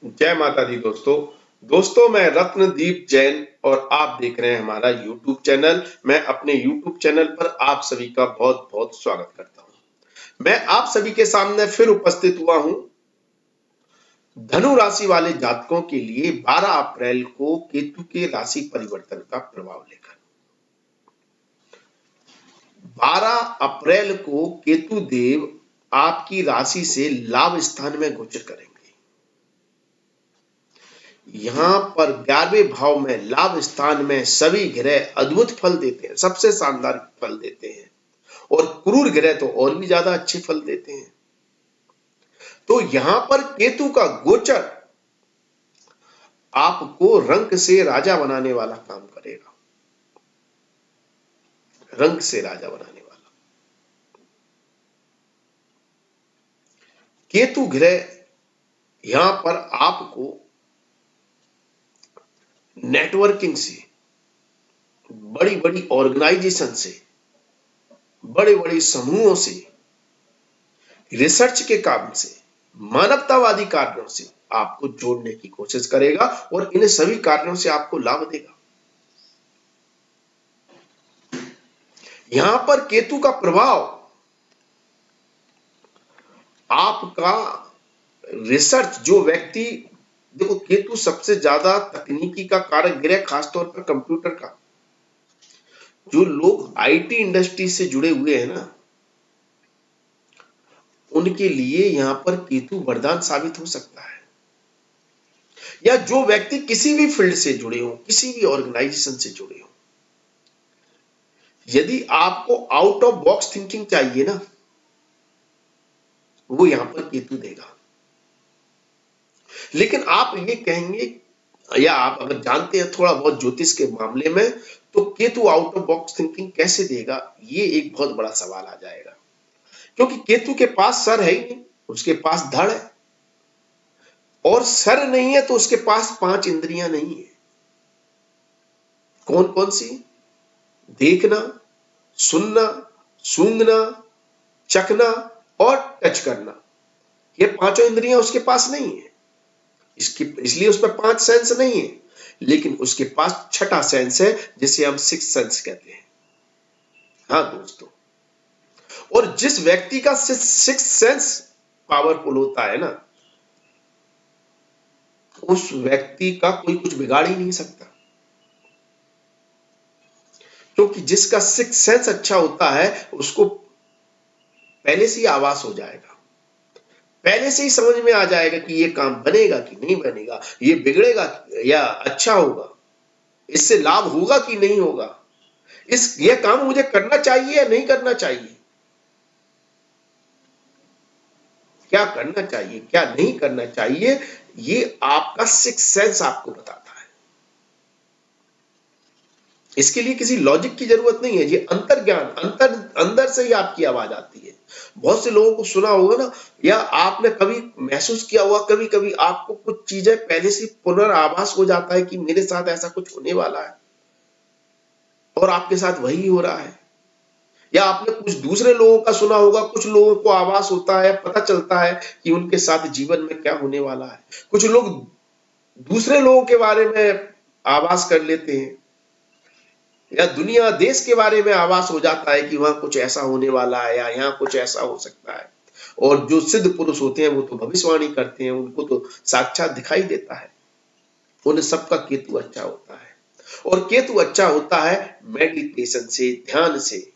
जय माता दी दोस्तों। मैं रत्नदीप जैन और आप देख रहे हैं हमारा यूट्यूब चैनल। मैं अपने यूट्यूब चैनल पर आप सभी का बहुत बहुत स्वागत करता हूं। मैं आप सभी के सामने फिर उपस्थित हुआ हूं धनु राशि वाले जातकों के लिए 12 अप्रैल को केतु के राशि परिवर्तन का प्रभाव लेकर। 12 अप्रैल को केतु देव आपकी राशि से लाभ स्थान में गोचर करेंगे। यहाँ पर 11वें भाव में लाभ स्थान में सभी ग्रह अद्भुत फल देते हैं, सबसे शानदार फल देते हैं। और क्रूर ग्रह तो और भी ज्यादा अच्छे फल देते हैं। तो यहां पर केतु का गोचर आपको रंक से राजा बनाने वाला काम करेगा। रंक से राजा बनाने वाला केतु ग्रह यहां पर आपको नेटवर्किंग से, बड़ी बड़ी ऑर्गेनाइजेशन से, बड़े बड़े समूहों से, रिसर्च के काम से, मानवतावादी कार्यों से आपको जोड़ने की कोशिश करेगा और इन सभी कार्यों से आपको लाभ देगा। यहां पर केतु का प्रभाव आपका रिसर्च, जो व्यक्ति, देखो केतु सबसे ज्यादा तकनीकी का कारक ग्रह, खासतौर पर कंप्यूटर का। जो लोग आईटी इंडस्ट्री से जुड़े हुए हैं ना, उनके लिए यहां पर केतु वरदान साबित हो सकता है। या जो व्यक्ति किसी भी फील्ड से जुड़े हो, किसी भी ऑर्गेनाइजेशन से जुड़े हो, यदि आपको आउट ऑफ बॉक्स थिंकिंग चाहिए ना, वो यहां पर केतु देगा। लेकिन आप ये कहेंगे, या आप अगर जानते हैं थोड़ा बहुत ज्योतिष के मामले में, तो Ketu out of box thinking कैसे देगा, ये एक बहुत बड़ा सवाल आ जाएगा। क्योंकि केतु के पास सर है ही नहीं, उसके पास धड़ है। और सर नहीं है तो उसके पास 5 इंद्रियां नहीं है। कौन कौन सी? देखना, सुनना, सूंघना, चखना और टच करना। ये पांचों इंद्रियां उसके पास नहीं है। इसलिए उस पर 5 सेंस नहीं है। लेकिन उसके पास छठा सेंस है, जिसे हम सिक्स सेंस कहते हैं। हाँ दोस्तों, और जिस व्यक्ति का सिक्स सेंस पावरफुल होता है ना, उस व्यक्ति का कोई कुछ बिगाड़ ही नहीं सकता। क्योंकि जिसका सिक्स सेंस अच्छा होता है, उसको पहले से ही आभास हो जाएगा, पहले से ही समझ में आ जाएगा कि ये काम बनेगा कि नहीं बनेगा, ये बिगड़ेगा या अच्छा होगा, इससे लाभ होगा कि नहीं होगा, ये काम मुझे करना चाहिए या नहीं करना चाहिए, क्या करना चाहिए क्या नहीं करना चाहिए, ये आपका सिक्स सेंस आपको बताता है। इसके लिए किसी लॉजिक की जरूरत नहीं है, ये अंतर ज्ञान, अंदर से ही आपकी आवाज आती है। बहुत से लोगों को सुना होगा ना, या आपने कभी महसूस किया होगा, कभी कभी आपको कुछ चीजें पहले से पुनर्आभास हो जाता है कि मेरे साथ ऐसा कुछ होने वाला है, और आपके साथ वही हो रहा है। या आपने कुछ दूसरे लोगों का सुना होगा, कुछ लोगों को आभास होता है, पता चलता है कि उनके साथ जीवन में क्या होने वाला है। कुछ लोग दूसरे लोगों के बारे में आभास कर लेते हैं, या दुनिया देश के बारे में आभास हो जाता है कि वहां कुछ ऐसा होने वाला है या यहाँ कुछ ऐसा हो सकता है। और जो सिद्ध पुरुष होते हैं वो तो भविष्यवाणी करते हैं, उनको तो साक्षात दिखाई देता है। उन सबका केतु अच्छा होता है। और केतु अच्छा होता है मेडिटेशन से, ध्यान से।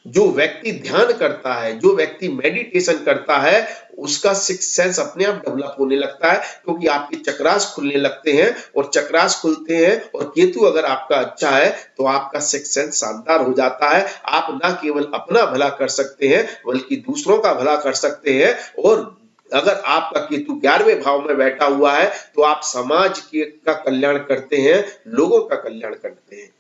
जो व्यक्ति ध्यान करता है, जो व्यक्ति मेडिटेशन करता है, उसका सिक्स सेंस अपने आप डेवलप होने लगता है, क्योंकि आपके चक्रास खुलने लगते हैं। और चक्रास खुलते हैं और केतु अगर आपका अच्छा है, तो आपका सिक्स सेंस शानदार हो जाता है। आप ना केवल अपना भला कर सकते हैं, बल्कि दूसरों का भला कर सकते हैं। और अगर आपका केतु 11वें भाव में बैठा हुआ है, तो आप समाज का कल्याण करते हैं, लोगों का कल्याण करते हैं।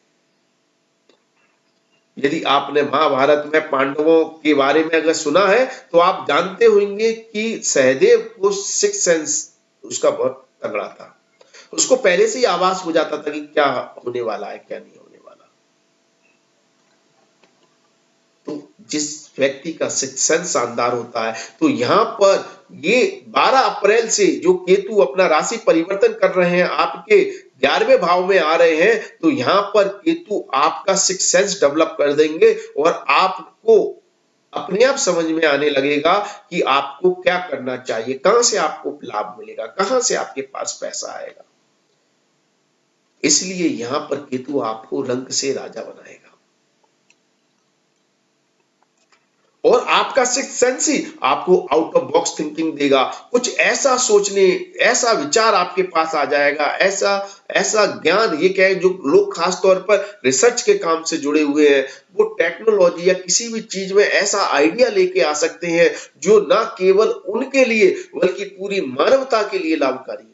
यदि आपने महाभारत में पांडवों के बारे में अगर सुना है, तो आप जानते होंगे कि सहदेव को सिक्स सेंस उसका बहुत तगड़ा था। उसको पहले से ही आभास हो जाता था कि क्या होने वाला है, क्या नहीं होने वाला। तो जिस व्यक्ति का सिक्स सेंस शानदार होता है, तो यहाँ पर ये 12 अप्रैल से जो केतु अपना राशि परिवर्तन कर रहे हैं, आपके 11वें भाव में आ रहे हैं, तो यहां पर केतु आपका सिक्स सेंस डेवलप कर देंगे और आपको अपने आप समझ में आने लगेगा कि आपको क्या करना चाहिए, कहां से आपको लाभ मिलेगा, कहां से आपके पास पैसा आएगा। इसलिए यहां पर केतु आपको रंग से राजा बनाएगा और आपका सिक्स सेंस ही आपको आउट ऑफ बॉक्स थिंकिंग देगा। कुछ ऐसा सोचने, ऐसा विचार आपके पास आ जाएगा, ऐसा ऐसा ज्ञान, ये क्या है, जो लोग खास तौर पर रिसर्च के काम से जुड़े हुए हैं, वो टेक्नोलॉजी या किसी भी चीज में ऐसा आइडिया लेके आ सकते हैं जो ना केवल उनके लिए बल्कि पूरी मानवता के लिए लाभकारी हो।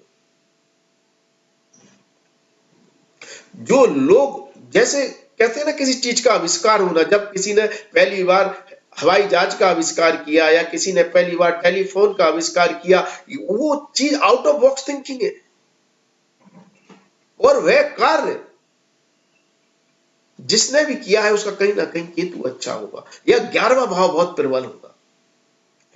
जो लोग, जैसे कहते हैं ना, किसी चीज का आविष्कार होना, जब किसी ने पहली बार हवाई जहाज का आविष्कार किया या किसी ने पहली बार टेलीफोन का आविष्कार किया, वो चीज आउट ऑफ बॉक्स थिंकिंग है और वह कार्य जिसने भी किया है उसका कहीं ना कहीं केतु अच्छा होगा या 11वां भाव बहुत प्रबल होगा,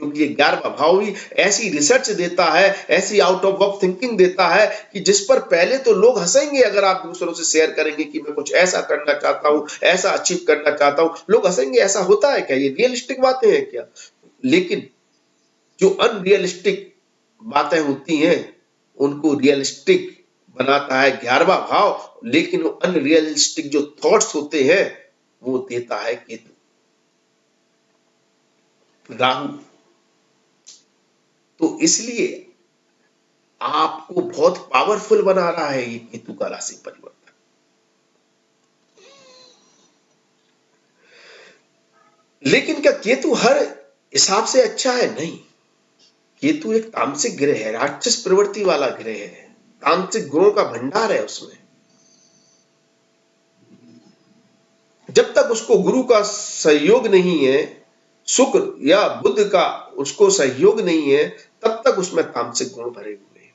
क्योंकि ये 11वां भाव ही ऐसी रिसर्च देता है, ऐसी आउट ऑफ बॉक्स थिंकिंग देता है कि जिस पर पहले तो लोग हंसेंगे अगर आप दूसरों से शेयर करेंगे कि मैं कुछ ऐसा करना चाहता हूं, ऐसा अचीव करना चाहता हूं, लोग हंसेंगे, ऐसा होता है क्या, ये रियलिस्टिक बातें हैं क्या। लेकिन जो अनरियलिस्टिक बातें होती हैं उनको रियलिस्टिक बनाता है 11वां भाव, लेकिन वो अनरियलिस्टिक जो थॉट्स होते हैं वो देता है केतु, राहु। तो इसलिए आपको बहुत पावरफुल बना रहा है ये केतु का राशि परिवर्तन। लेकिन क्या केतु हर हिसाब से अच्छा है? नहीं। केतु एक तामसिक ग्रह है, राक्षस प्रवृत्ति वाला ग्रह है, तामसिक गुणों का भंडार है उसमें। जब तक उसको गुरु का सहयोग नहीं है, शुक्र या बुध का उसको सहयोग नहीं है, तब तक उसमें तामसिक गुण भरे हुए हैं।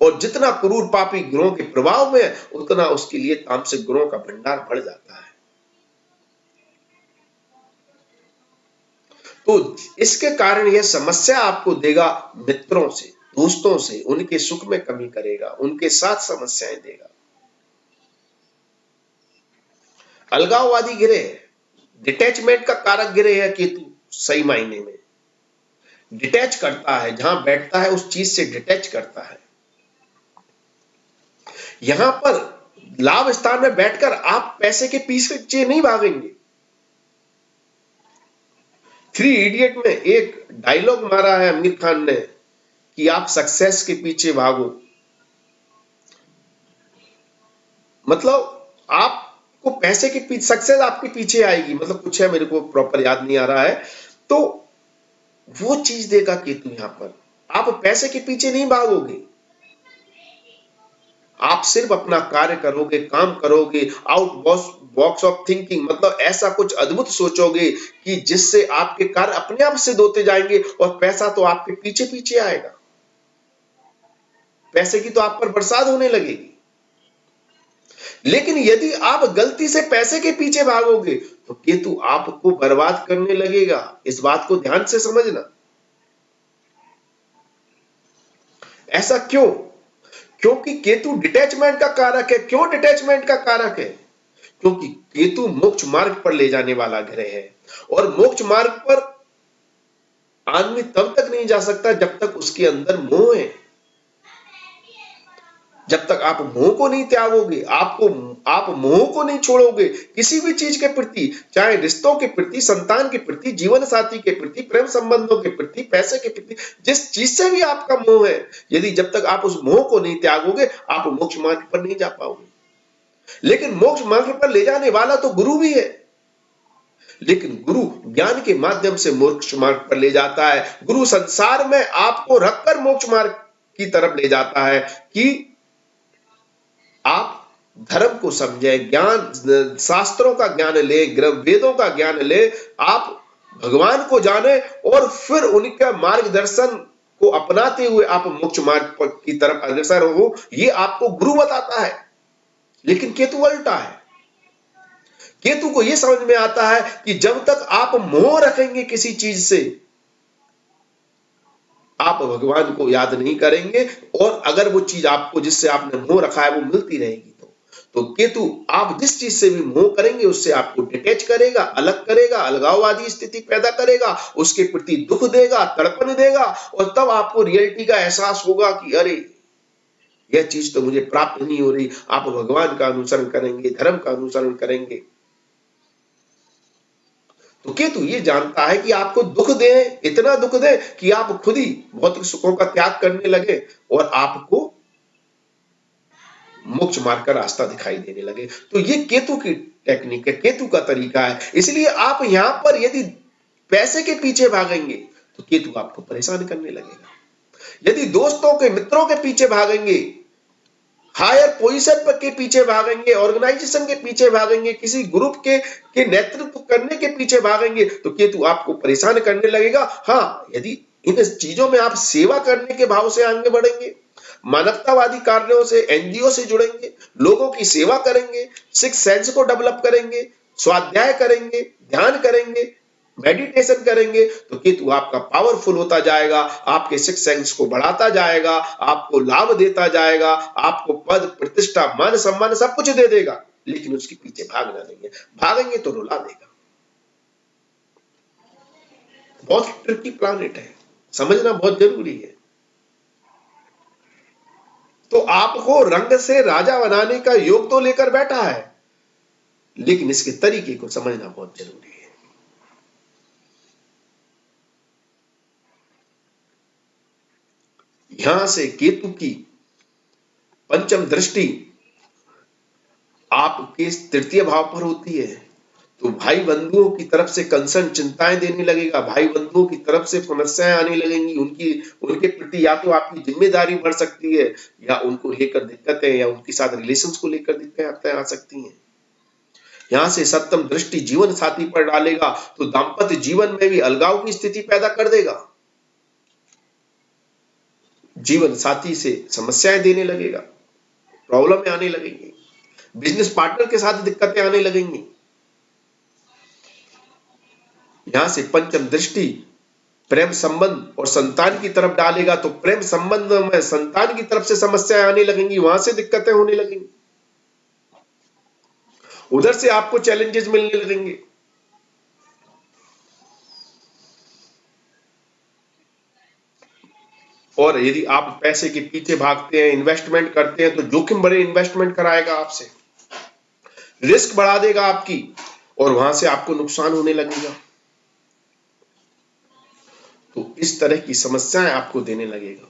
और जितना क्रूर पापी ग्रहों के प्रभाव में उतना उसके लिए तामसिक गुणों का भंडार बढ़ जाता है। तो इसके कारण यह समस्या आपको देगा मित्रों से, दोस्तों से, उनके सुख में कमी करेगा, उनके साथ समस्याएं देगा। अलगाववादी ग्रह, डिटैचमेंट का कारक ग्रह है केतु, सही मायने में डिटैच करता है, जहां बैठता है उस चीज से डिटैच करता है। यहां पर लाभ स्थान में बैठकर आप पैसे के पीछे नहीं भागेंगे। थ्री इडियट में एक डायलॉग मारा है आमिर खान ने कि आप सक्सेस के पीछे भागो, मतलब आपको पैसे के पीछे, सक्सेस आपके पीछे आएगी, मतलब कुछ है, मेरे को प्रॉपर याद नहीं आ रहा है। तो वो चीज देगा केतु यहां पर, आप पैसे के पीछे नहीं भागोगे, आप सिर्फ अपना कार्य करोगे, काम करोगे, आउट बॉक्स ऑफ थिंकिंग, मतलब ऐसा कुछ अद्भुत सोचोगे कि जिससे आपके कार्य अपने आप सिद्ध होते जाएंगे और पैसा तो आपके पीछे पीछे आएगा, पैसे की तो आप पर बरसात होने लगेगी। लेकिन यदि आप गलती से पैसे के पीछे भागोगे तो केतु आपको बर्बाद करने लगेगा, इस बात को ध्यान से समझना। ऐसा क्यों? क्योंकि केतु डिटैचमेंट का कारक है। क्यों डिटैचमेंट का कारक है? क्योंकि केतु मोक्ष मार्ग पर ले जाने वाला ग्रह है और मोक्ष मार्ग पर आदमी तब तक नहीं जा सकता जब तक उसके अंदर मोह है। जब तक आप मोह को नहीं त्यागोगे, आप मोह को नहीं छोड़ोगे किसी भी चीज के प्रति, चाहे रिश्तों के प्रति, संतान के प्रति, जीवन साथी के प्रति, प्रेम संबंधों के प्रति, पैसे के प्रति, जिस चीज से भी आपका मोह है, यदि जब तक आप उस मोह को नहीं त्यागोगे आप मोक्ष मार्ग पर नहीं जा पाओगे। लेकिन मोक्ष मार्ग पर ले जाने वाला तो गुरु भी है, लेकिन गुरु ज्ञान के माध्यम से मोक्ष मार्ग पर ले जाता है। गुरु संसार में आपको रखकर मोक्ष मार्ग की तरफ ले जाता है कि आप धर्म को समझे, ज्ञान, शास्त्रों का ज्ञान ले, वेदों का ज्ञान ले, आप भगवान को जाने और फिर उनका मार्गदर्शन को अपनाते हुए आप मोक्ष मार्ग की तरफ अग्रसर हो, ये आपको गुरु बताता है। लेकिन केतु उल्टा है। केतु को यह समझ में आता है कि जब तक आप मोह रखेंगे किसी चीज से, आप भगवान को याद नहीं करेंगे और अगर वो चीज आपको जिससे आपने मोह रखा है वो मिलती रहेगी तो केतु आप जिस चीज से भी मोह करेंगे उससे आपको डिटैच करेगा, अलग करेगा, अलगाववादी स्थिति पैदा करेगा, उसके प्रति दुख देगा, तड़पन देगा और तब आपको रियलिटी का एहसास होगा कि अरे यह चीज तो मुझे प्राप्त नहीं हो रही। आप भगवान का अनुसरण करेंगे, धर्म का अनुसरण करेंगे। तो केतु ये जानता है कि आपको दुख दे, इतना दुख दे कि आप खुद ही भौतिक सुखों का त्याग करने लगे और आपको मोक्ष मार्ग का रास्ता दिखाई देने लगे। तो ये केतु की टेक्निक है, केतु का तरीका है। इसलिए आप यहां पर यदि पैसे के पीछे भागेंगे तो केतु आपको परेशान करने लगेगा। यदि दोस्तों के मित्रों के पीछे भागेंगे, हायर पोजीशन पर के पीछे भागेंगे, ऑर्गेनाइजेशन के पीछे भागेंगे, किसी ग्रुप के नेतृत्व करने के पीछे भागेंगे तो केतु आपको परेशान करने लगेगा। हाँ, यदि इन चीजों में आप सेवा करने के भाव से आगे बढ़ेंगे, मानवतावादी कार्यों से, एनजीओ से जुड़ेंगे, लोगों की सेवा करेंगे, सिक्स सेंस को डेवलप करेंगे, स्वाध्याय करेंगे, ध्यान करेंगे, मेडिटेशन करेंगे तो केतु आपका पावरफुल होता जाएगा, आपके सिक्स सेंस को बढ़ाता जाएगा, आपको लाभ देता जाएगा, आपको पद प्रतिष्ठा मान सम्मान सब कुछ दे देगा, लेकिन उसके पीछे भागना नहीं है। भागेंगे तो रुला देगा। बहुत ट्रिकी प्लानेट है, समझना बहुत जरूरी है। तो आपको रंग से राजा बनाने का योग तो लेकर बैठा है, लेकिन इसके तरीके को समझना बहुत जरूरी है। यहां से केतु की पंचम दृष्टि आपके तृतीय भाव पर होती है तो भाई बंधुओं की तरफ से कंसर्न चिंताएं देने लगेगा, भाई बंधुओं की तरफ से समस्याएं आने लगेंगी, उनके प्रति या तो आपकी जिम्मेदारी बढ़ सकती है या उनको लेकर दिक्कतें या उनके साथ रिलेशंस को लेकर दिक्कतें आ सकती हैं। यहां से सप्तम दृष्टि जीवन साथी पर डालेगा तो दाम्पत्य जीवन में भी अलगाव की स्थिति पैदा कर देगा, जीवन साथी से समस्याएं देने लगेगा, प्रॉब्लम आने लगेंगी, बिजनेस पार्टनर के साथ दिक्कतें आने लगेंगी। यहां से पंचम दृष्टि प्रेम संबंध और संतान की तरफ डालेगा तो प्रेम संबंध में संतान की तरफ से समस्याएं आने लगेंगी, वहां से दिक्कतें होने लगेंगी, उधर से आपको चैलेंजेस मिलने लगेंगे। और यदि आप पैसे के पीछे भागते हैं, इन्वेस्टमेंट करते हैं तो जोखिम भरे इन्वेस्टमेंट कराएगा आपसे, रिस्क बढ़ा देगा आपकी और वहां से आपको नुकसान होने लगेगा। तो इस तरह की समस्याएं आपको देने लगेगा।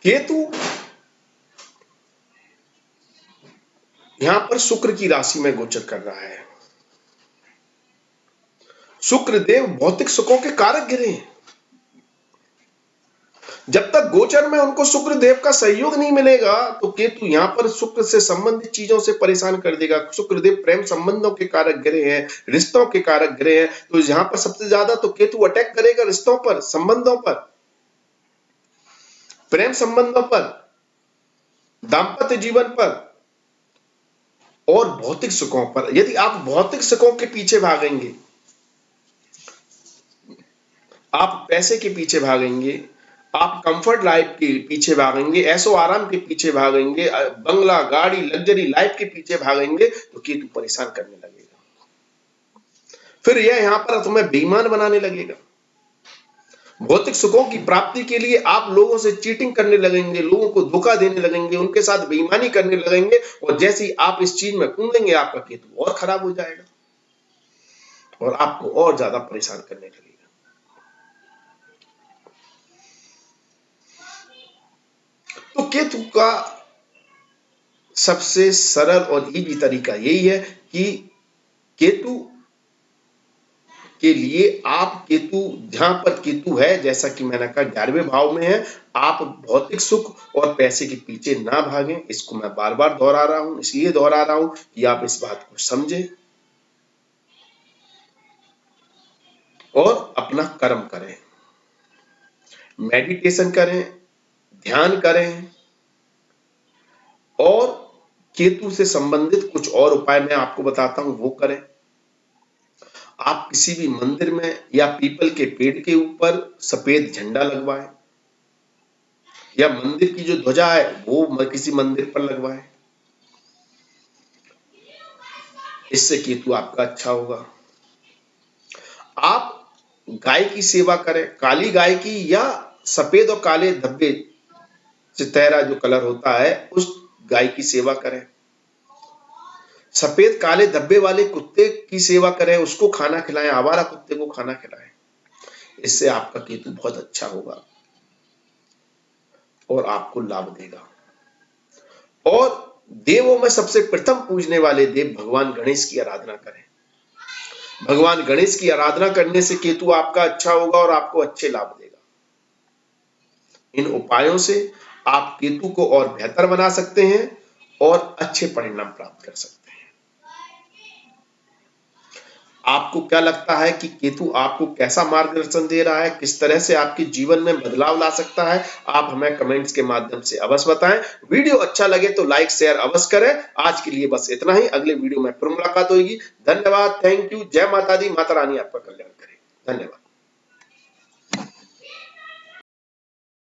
केतु यहां पर शुक्र की राशि में गोचर कर रहा है। शुक्र देव भौतिक सुखों के कारक गिरे हैं। जब तक गोचर में उनको शुक्र देव का सहयोग नहीं मिलेगा तो केतु यहां पर शुक्र से संबंधित चीजों से परेशान कर देगा। शुक्र देव प्रेम संबंधों के कारक गिरे हैं, रिश्तों के कारक गिरे हैं, तो यहां पर सबसे ज्यादा तो केतु अटैक करेगा रिश्तों पर, संबंधों पर, प्रेम संबंधों पर, दाम्पत्य जीवन पर और भौतिक सुखों पर। यदि आप भौतिक सुखों के पीछे भागेंगे, आप पैसे के पीछे भागेंगे, आप कंफर्ट लाइफ के पीछे भागेंगे, ऐसो आराम के पीछे भागेंगे, बंगला गाड़ी लग्जरी लाइफ के पीछे भागेंगे तो केतु परेशान करने लगेगा। फिर यह यहां पर तुम्हें बेईमान बनाने लगेगा। भौतिक सुखों की प्राप्ति के लिए आप लोगों से चीटिंग करने लगेंगे, लोगों को धोखा देने लगेंगे, उनके साथ बेईमानी करने लगेंगे और जैसे ही आप इस चीज में कूदेंगे आपका केतु और खराब हो जाएगा और आपको और ज्यादा परेशान करने लगेगा। तो केतु का सबसे सरल और इजी तरीका यही है कि केतु के लिए आप केतु जहां पर केतु है, जैसा कि मैंने कहा 11वें भाव में है, आप भौतिक सुख और पैसे के पीछे ना भागें। इसको मैं बार बार दोहरा रहा हूं, इसलिए दोहरा रहा हूं कि आप इस बात को समझें और अपना कर्म करें, मेडिटेशन करें, ध्यान करें और केतु से संबंधित कुछ और उपाय मैं आपको बताता हूं, वो करें। आप किसी भी मंदिर में या पीपल के पेड़ के ऊपर सफेद झंडा लगवाएं, या मंदिर की जो ध्वजा है वो किसी मंदिर पर लगवाएं। इससे केतु आपका अच्छा होगा। आप गाय की सेवा करें, काली गाय की, या सफेद और काले धब्बे चितैरा जो कलर होता है उस गाय की सेवा करें। सफेद काले धब्बे वाले कुत्ते की सेवा करें, उसको खाना खिलाएं, आवारा कुत्ते को खाना खिलाएं। इससे आपका केतु बहुत अच्छा होगा और आपको लाभ देगा। और देवों में सबसे प्रथम पूजने वाले देव भगवान गणेश की आराधना करें। भगवान गणेश की आराधना करने से केतु आपका अच्छा होगा और आपको अच्छे लाभ देगा। इन उपायों से आप केतु को और बेहतर बना सकते हैं और अच्छे परिणाम प्राप्त कर सकते हैं। आपको क्या लगता है कि केतु आपको कैसा मार्गदर्शन दे रहा है, किस तरह से आपके जीवन में बदलाव ला सकता है? आप हमें कमेंट्स के माध्यम से अवश्य बताएं। वीडियो अच्छा लगे तो लाइक शेयर अवश्य करें। आज के लिए बस इतना ही, अगले वीडियो में फिर मुलाकात होगी। धन्यवाद, थैंक यू, जय माता दी, माता रानी आपका कल्याण करे। धन्यवाद।